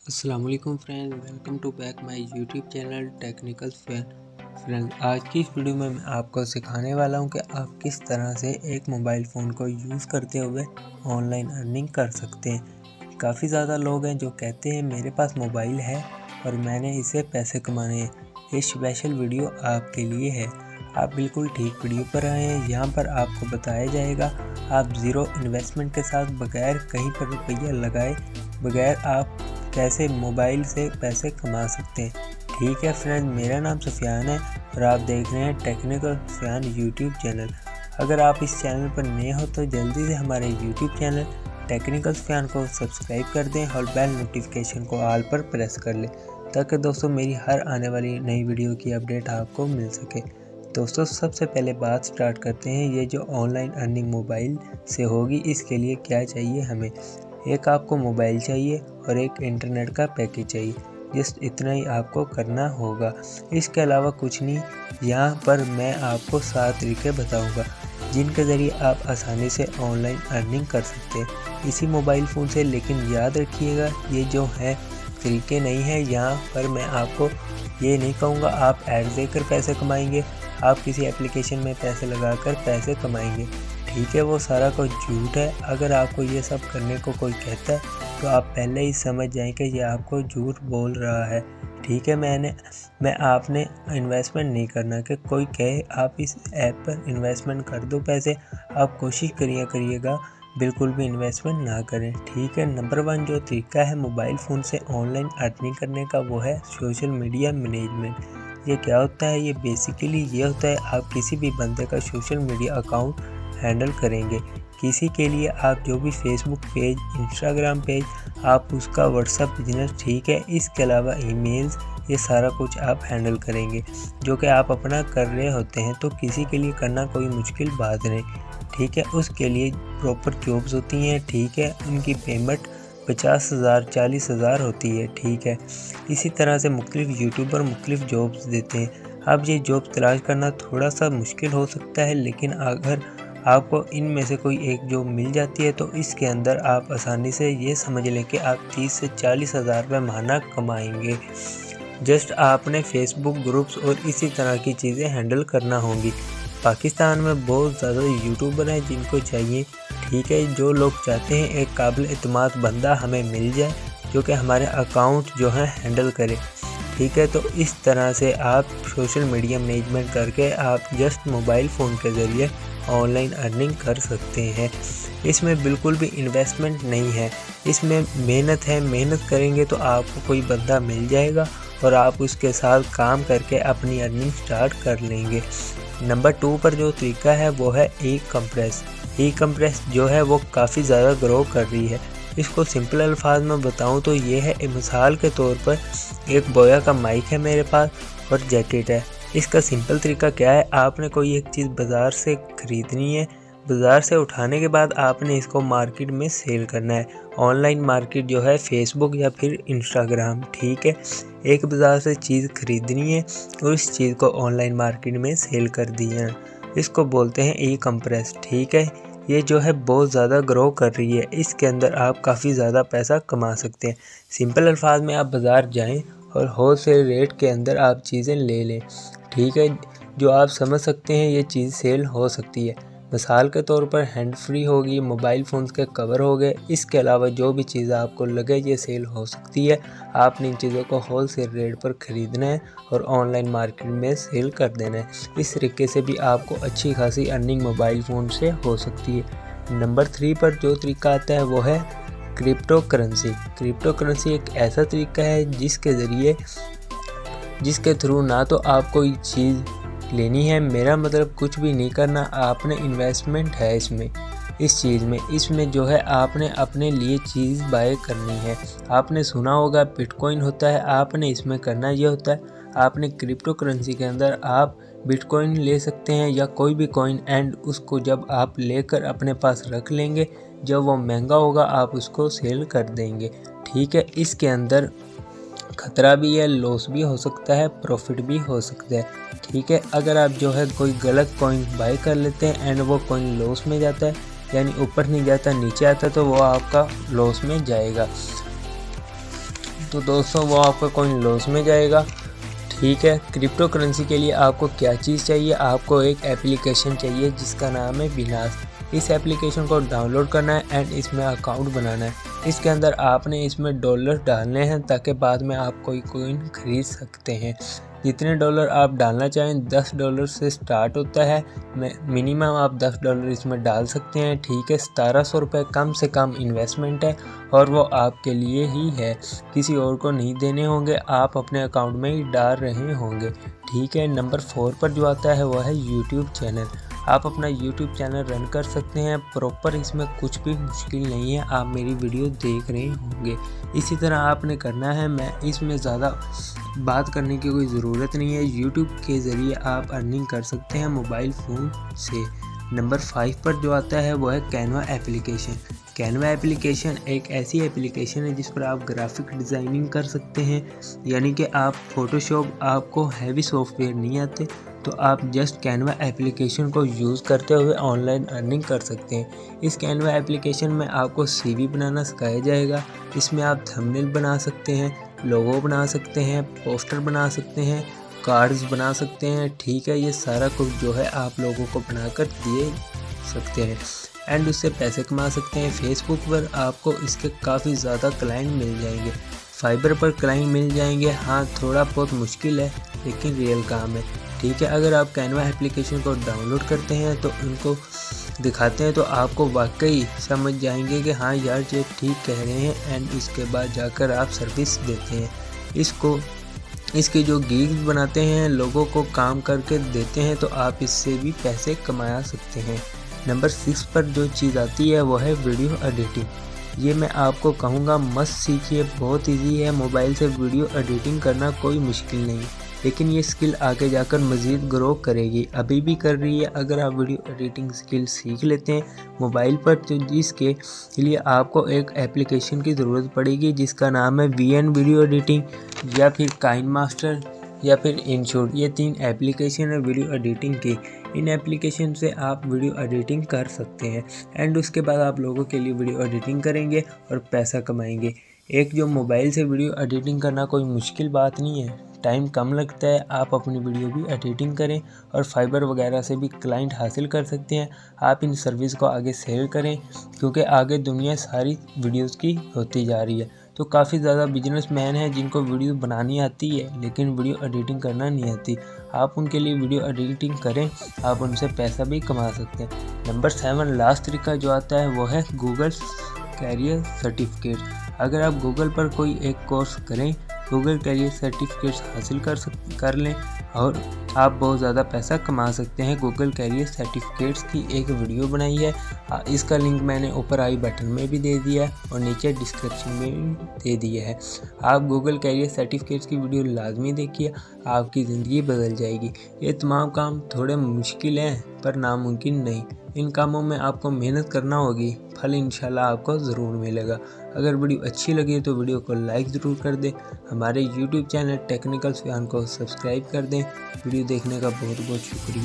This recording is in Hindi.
अस्सलाम वालेकुम friend, welcome to back my YouTube channel technical friend. आज की इस वीडियो में मैं आपको सिखाने वाला हूं कि आप किस तरह से एक मोबाइल फ़ोन को यूज़ करते हुए ऑनलाइन अर्निंग कर सकते हैं। काफ़ी ज़्यादा लोग हैं जो कहते हैं मेरे पास मोबाइल है और मैंने इससे पैसे कमाने हैं। ये स्पेशल वीडियो आपके लिए है। आप बिल्कुल ठीक वीडियो पर आए हैं। यहाँ पर आपको बताया जाएगा आप ज़ीरो इन्वेस्टमेंट के साथ बगैर कहीं पर रुपया लगाए बगैर आप कैसे मोबाइल से पैसे कमा सकते हैं। ठीक है फ्रेंड, मेरा नाम सुफियान है और आप देख रहे हैं टेक्निकल सुफियान यूट्यूब चैनल। अगर आप इस चैनल पर नए हो तो जल्दी से हमारे यूट्यूब चैनल टेक्निकल सुफियान को सब्सक्राइब कर दें और बेल नोटिफिकेशन को ऑल पर प्रेस कर लें ताकि दोस्तों मेरी हर आने वाली नई वीडियो की अपडेट आपको मिल सके। दोस्तों सबसे पहले बात स्टार्ट करते हैं। ये जो ऑनलाइन अर्निंग मोबाइल से होगी इसके लिए क्या चाहिए हमें। एक आपको मोबाइल चाहिए और एक इंटरनेट का पैकेज चाहिए। जस्ट इतना ही आपको करना होगा, इसके अलावा कुछ नहीं। यहाँ पर मैं आपको 7 तरीके बताऊंगा जिनके ज़रिए आप आसानी से ऑनलाइन अर्निंग कर सकते हैं इसी मोबाइल फ़ोन से। लेकिन याद रखिएगा ये जो है तरीके नहीं है। यहाँ पर मैं आपको ये नहीं कहूँगा आप ऐड देकर पैसे कमाएंगे, आप किसी एप्लीकेशन में पैसे लगाकर पैसे कमाएंगे। ठीक है, वो सारा कुछ झूठ है। अगर आपको ये सब करने को कोई कहता है तो आप पहले ही समझ जाएं कि ये आपको झूठ बोल रहा है। ठीक है, मैं आपने इन्वेस्टमेंट नहीं करना कि कोई कहे आप इस ऐप पर इन्वेस्टमेंट कर दो पैसे। आप कोशिश करिएगा बिल्कुल भी इन्वेस्टमेंट ना करें। ठीक है, नंबर 1 जो तरीका है मोबाइल फ़ोन से ऑनलाइन अर्निंग करने का वो है सोशल मीडिया मैनेजमेंट। ये क्या होता है? ये बेसिकली ये होता है आप किसी भी बंदे का सोशल मीडिया अकाउंट हैंडल करेंगे। किसी के लिए आप जो भी फेसबुक पेज, इंस्टाग्राम पेज, आप उसका व्हाट्सएप बिजनेस, ठीक है, इसके अलावा ईमेल्स, ये सारा कुछ आप हैंडल करेंगे जो कि आप अपना कर रहे होते हैं। तो किसी के लिए करना कोई मुश्किल बात नहीं। ठीक है, उसके लिए प्रॉपर जॉब्स होती हैं। ठीक है, उनकी पेमेंट 50,000 40,000 होती है। ठीक है, इसी तरह से मुख्तलिफ यूट्यूबर मुख्तलिफ जॉब्स देते हैं। अब ये जॉब तलाश करना थोड़ा सा मुश्किल हो सकता है, लेकिन अगर आपको इनमें से कोई एक जॉब मिल जाती है तो इसके अंदर आप आसानी से ये समझ लें कि आप 30 से 40,000 रुपये महीना कमाएंगे। जस्ट आपने फेसबुक ग्रुप्स और इसी तरह की चीज़ें हैंडल करना होंगी। पाकिस्तान में बहुत ज़्यादा यूट्यूबर हैं जिनको चाहिए, ठीक है, जो लोग चाहते हैं एक काबिल एतमाद बंदा हमें मिल जाए जो कि हमारे अकाउंट जो है हैंडल करे। ठीक है, तो इस तरह से आप सोशल मीडिया मैनेजमेंट करके आप जस्ट मोबाइल फ़ोन के ज़रिए ऑनलाइन अर्निंग कर सकते हैं। इसमें बिल्कुल भी इन्वेस्टमेंट नहीं है, इसमें मेहनत है। मेहनत करेंगे तो आपको कोई बंदा मिल जाएगा और आप उसके साथ काम करके अपनी अर्निंग स्टार्ट कर लेंगे। नंबर 2 पर जो तरीका है वो है ई कंप्रेस जो है वो काफ़ी ज़्यादा ग्रो कर रही है। इसको सिंपल अल्फाज में बताऊं तो ये है, मिसाल के तौर पर एक बोया का माइक है मेरे पास और जैकेट है। इसका सिंपल तरीका क्या है, आपने कोई एक चीज़ बाज़ार से ख़रीदनी है, बाज़ार से उठाने के बाद आपने इसको मार्केट में सेल करना है। ऑनलाइन मार्केट जो है फेसबुक या फिर इंस्टाग्राम। ठीक है, एक बाज़ार से चीज़ ख़रीदनी है और इस चीज़ को ऑनलाइन मार्केट में सेल कर दी है, इसको बोलते हैं ई कंप्रेस। ठीक है, ये जो है बहुत ज़्यादा ग्रो कर रही है। इसके अंदर आप काफ़ी ज़्यादा पैसा कमा सकते हैं। सिंपल अल्फाज में आप बाज़ार जाएं और होलसेल रेट के अंदर आप चीज़ें ले लें। ठीक है, जो आप समझ सकते हैं ये चीज़ सेल हो सकती है। मिसाल के तौर पर हैंड फ्री होगी, मोबाइल फ़ोन्स के कवर हो गए, इसके अलावा जो भी चीज़ आपको लगे ये सेल हो सकती है। आपने इन चीज़ों को होलसेल रेट पर ख़रीदना है और ऑनलाइन मार्केट में सेल कर देना है। इस तरीके से भी आपको अच्छी खासी अर्निंग मोबाइल फ़ोन से हो सकती है। नंबर 3 पर जो तरीका आता है वो है क्रिप्टो करेंसी एक ऐसा तरीका है जिसके थ्रू ना तो आप कोई चीज़ लेनी है, मेरा मतलब कुछ भी नहीं करना, आपने इन्वेस्टमेंट है इसमें जो है आपने अपने लिए चीज़ बाय करनी है। आपने सुना होगा बिटकॉइन होता है, आपने इसमें करना ये होता है, आपने क्रिप्टो करेंसी के अंदर आप बिटकॉइन ले सकते हैं या कोई भी कॉइन, एंड उसको जब आप लेकर अपने पास रख लेंगे, जब वो महंगा होगा आप उसको सेल कर देंगे। ठीक है, इसके अंदर खतरा भी है, लॉस भी हो सकता है, प्रॉफिट भी हो सकता है। ठीक है, अगर आप जो है कोई गलत कॉइन बाय कर लेते हैं एंड वो कॉइन लॉस में जाता है, यानी ऊपर नहीं जाता नीचे आता, तो वो आपका लॉस में जाएगा। तो दोस्तों वो आपका कॉइन लॉस में जाएगा। ठीक है, क्रिप्टो करेंसी के लिए आपको क्या चीज़ चाहिए, आपको एक एप्लीकेशन चाहिए जिसका नाम है बिनास। इस एप्लीकेशन को डाउनलोड करना है एंड इसमें अकाउंट बनाना है। इसके अंदर आपने इसमें डॉलर डालने हैं ताकि बाद में आप कोई कॉइन खरीद सकते हैं। जितने डॉलर आप डालना चाहें, $10 से स्टार्ट होता है। मिनिमम आप $10 इसमें डाल सकते हैं। ठीक है, 1700 रुपये कम से कम इन्वेस्टमेंट है और वो आपके लिए ही है, किसी और को नहीं देने होंगे, आप अपने अकाउंट में ही डाल रहे होंगे। ठीक है, नंबर 4 पर जो आता है वो है यूट्यूब चैनल। आप अपना यूट्यूब चैनल रन कर सकते हैं प्रॉपर, इसमें कुछ भी मुश्किल नहीं है, आप मेरी वीडियो देख रहे होंगे। इसी तरह आपने करना है, मैं इसमें ज़्यादा बात करने की कोई ज़रूरत नहीं है। यूट्यूब के ज़रिए आप अर्निंग कर सकते हैं मोबाइल फ़ोन से। नंबर 5 पर जो आता है वो है कैनवा एप्लीकेशन। कैनवा एप्लीकेशन एक ऐसी एप्लीकेशन है जिस पर आप ग्राफिक डिज़ाइनिंग कर सकते हैं, यानी कि आप फ़ोटोशॉप, आपको हैवी सॉफ्टवेयर नहीं आते तो आप जस्ट कैनवा एप्लीकेशन को यूज़ करते हुए ऑनलाइन अर्निंग कर सकते हैं। इस कैनवा एप्लीकेशन में आपको CV बनाना सिखाया जाएगा। इसमें आप थंबनेल बना सकते हैं, लोगो बना सकते हैं, पोस्टर बना सकते हैं, कार्ड्स बना सकते हैं। ठीक है, ये सारा कुछ जो है आप लोगों को बनाकर दिए सकते हैं एंड उससे पैसे कमा सकते हैं। फेसबुक पर आपको इसके काफ़ी ज़्यादा क्लाइंट मिल जाएंगे, फाइबर पर क्लाइंट मिल जाएंगे। हाँ, थोड़ा बहुत मुश्किल है लेकिन रियल काम है। ठीक है, अगर आप कैनवा एप्लीकेशन को डाउनलोड करते हैं तो उनको दिखाते हैं तो आपको वाकई समझ जाएंगे कि हाँ यार ये ठीक कह रहे हैं एंड इसके बाद जाकर आप सर्विस देते हैं। इसके जो गिग्स बनाते हैं, लोगों को काम करके देते हैं, तो आप इससे भी पैसे कमा सकते हैं। नंबर 6 पर जो चीज़ आती है वो है वीडियो एडिटिंग। ये मैं आपको कहूँगा मस्त सीखिए, बहुत इजी है। मोबाइल से वीडियो एडिटिंग करना कोई मुश्किल नहीं, लेकिन ये स्किल आगे जाकर मज़ीद ग्रो करेगी, अभी भी कर रही है। अगर आप वीडियो एडिटिंग स्किल सीख लेते हैं मोबाइल पर, तो जिसके लिए आपको एक एप्लीकेशन की ज़रूरत पड़ेगी जिसका नाम है VN वीडियो एडिटिंग या फिर काइनमास्टर या फिर इनशॉट। ये 3 एप्लीकेशन है वीडियो एडिटिंग की। इन एप्लीकेशन से आप वीडियो एडिटिंग कर सकते हैं एंड उसके बाद आप लोगों के लिए वीडियो एडिटिंग करेंगे और पैसा कमाएंगे। एक जो मोबाइल से वीडियो एडिटिंग करना कोई मुश्किल बात नहीं है, टाइम कम लगता है। आप अपनी वीडियो भी एडिटिंग करें और फाइबर वगैरह से भी क्लाइंट हासिल कर सकते हैं। आप इन सर्विस को आगे शेयर करें क्योंकि आगे दुनिया सारी वीडियोस की होती जा रही है। तो काफ़ी ज़्यादा बिजनेसमैन हैं जिनको वीडियो बनानी आती है लेकिन वीडियो एडिटिंग करना नहीं आती। आप उनके लिए वीडियो एडिटिंग करें, आप उनसे पैसा भी कमा सकते हैं। नंबर 7 लास्ट तरीका जो आता है वो है गूगल कैरियर सर्टिफिकेट। अगर आप गूगल पर कोई एक कोर्स करें, गूगल कैरियर सर्टिफिकेट्स हासिल कर लें और आप बहुत ज़्यादा पैसा कमा सकते हैं। गूगल कैरियर सर्टिफिकेट्स की एक वीडियो बनाई है, इसका लिंक मैंने ऊपर आई बटन में भी दे दिया है और नीचे डिस्क्रिप्शन में भी दे दिया है। आप गूगल कैरियर सर्टिफिकेट्स की वीडियो लाजमी देखिए, आपकी ज़िंदगी बदल जाएगी। ये तमाम काम थोड़े मुश्किल हैं पर नामुमकिन नहीं। इन कामों में आपको मेहनत करना होगी, फल इंशाल्लाह आपको ज़रूर मिलेगा। अगर वीडियो अच्छी लगी तो वीडियो को लाइक ज़रूर कर दें। हमारे YouTube चैनल टेक्निकल फैन को सब्सक्राइब कर दें। वीडियो देखने का बहुत बहुत शुक्रिया।